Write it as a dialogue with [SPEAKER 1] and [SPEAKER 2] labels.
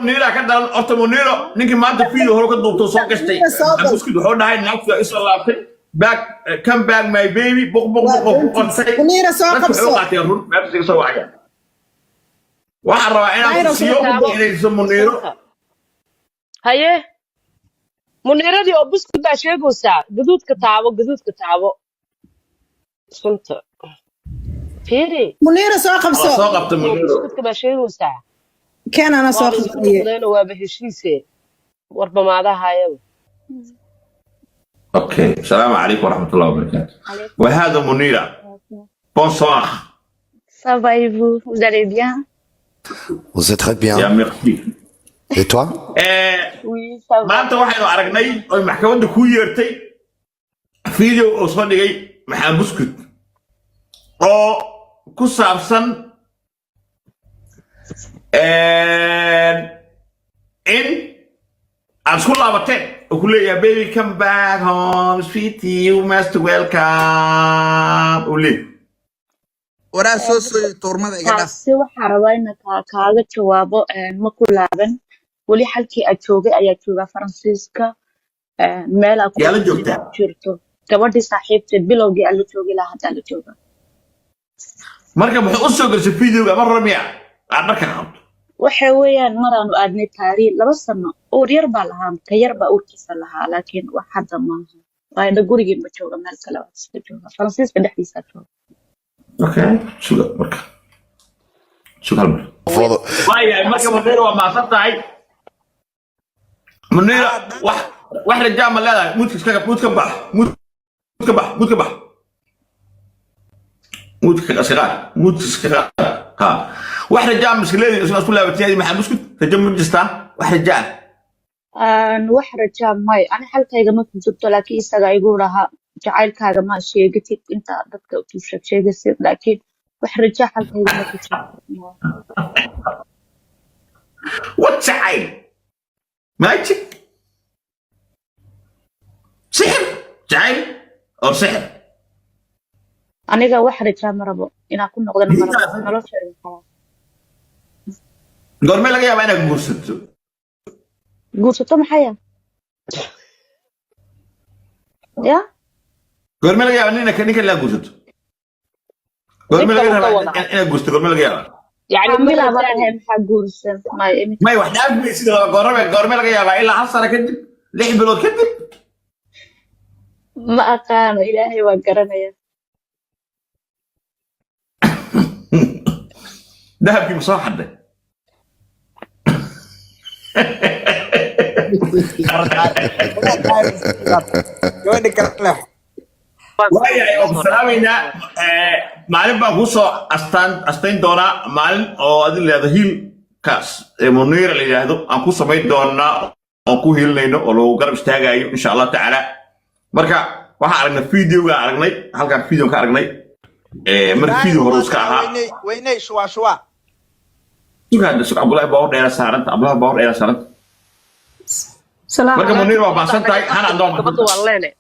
[SPEAKER 1] منيرة كده أنت منيرة نيجي ما أنت فيه هو كده دكتور صار كشتي بس كده هو نهاية نفسه إيش الله في back come back my baby بق
[SPEAKER 2] منيرة ساقب
[SPEAKER 1] بس حقوق عتيرون ما بس يسوي حاجة واحد روائنا تسيو إلى يسمى منيرة
[SPEAKER 3] هاي منيرة دي أبوس كده شيء قصة جدود كتابو سنت فيري
[SPEAKER 2] منيرة ساقب
[SPEAKER 1] ساقبت منيرة
[SPEAKER 3] أبوس كده شيء قصة
[SPEAKER 2] كان أنا ساقب
[SPEAKER 3] خذينه وبهشيسه وربما ما ده هاي
[SPEAKER 1] أوكي السلام عليكم ورحمة الله وبركاته وهذا منيرة bonsoir
[SPEAKER 4] Ça va et vous? Vous allez bien?
[SPEAKER 5] Vous êtes très bien.
[SPEAKER 1] يا ميرسي
[SPEAKER 5] Et toi?
[SPEAKER 4] Oui, ça va.
[SPEAKER 1] maanta waxaynu aragnay oo maxkamadda ku yeertay video oo soo dhigay maxamed buskut oo ku saabsan in aad isku laabateen oo ku leeyahay baby come back home sweetie you must welcome oo leeyahay
[SPEAKER 6] waraa soo toormada iga dhaf
[SPEAKER 4] Taasi waxaa rabaa in kaaga jawaabo ma ku laaban weli halkii aad joogay ayaa joogaa Faransiiska meel aad
[SPEAKER 1] yaa la joogtaa
[SPEAKER 4] jirto gabadhii saaxiibteed bilowgii aad la joogay ilaa hadda la joogaa
[SPEAKER 1] marka muxuu u soo gashay videoga mar ramiya aad marka qabto
[SPEAKER 4] waxa weeyaan maraanu aadnay taariikh 2 sano oo yar baa lahaa ka yar baa urkiisa lahaa laakiin wax hadda maaha waa gurigii ma jooga meel kale oo iska jooga Faransiiska dhexdiisa jooga
[SPEAKER 1] okay suga marka suga waayahay marka Munira waa maasan tahay Munira wax rajaa ma leedahay muudka bax ها wax rajaa miskileedii isku laabatay maxaa buskud rajo ma jirtaa wax rajaa
[SPEAKER 4] wax rajaa may ani halkayga ma ku jirto laakiin isaga igu raha jacaylkaaga ma sheegatid inta dadka u sheegaysid laakiin wax rajaa halkayga ma ku jirto
[SPEAKER 1] what jacayl magic sixir jacayl oo sixir
[SPEAKER 4] aniga wax rajaa ma rabo inaan ku noqdo nolosha
[SPEAKER 1] goorme laga yaabaa inaad
[SPEAKER 4] guursato maxay ya
[SPEAKER 1] goorme laga yaabaa ninka la guursato goorme laga yaabaa inaad guursato goorme laga yaabaa
[SPEAKER 4] يعني ملا بقى محجورسن
[SPEAKER 1] ما يوحداك بيصير قرمه لقى يابا الا 10 كدب 6 بلود كدب
[SPEAKER 4] ما كان إلهي وقرنيا
[SPEAKER 1] ذهب في مصاحة ده ويا سلامينا معلم بقوسو أستين دونا معلم أو هذا اللي هذا هيل كاس منير اللي هذا أكو سميت دونا أكو هيل لينو ولو قرب استاجا إن شاء الله تعالى مركا واحد عرفنا فيديو عرفنا هل كان فيديو كعرفنا مركا فيديو هروس كعها
[SPEAKER 6] ويني شو
[SPEAKER 1] شو هذا شو أبو الله باور إلى سارنت أبو الله باور إلى سارنت
[SPEAKER 2] سلام
[SPEAKER 1] مركا منير وباسن تاي أنا عندهم
[SPEAKER 3] كبتو والله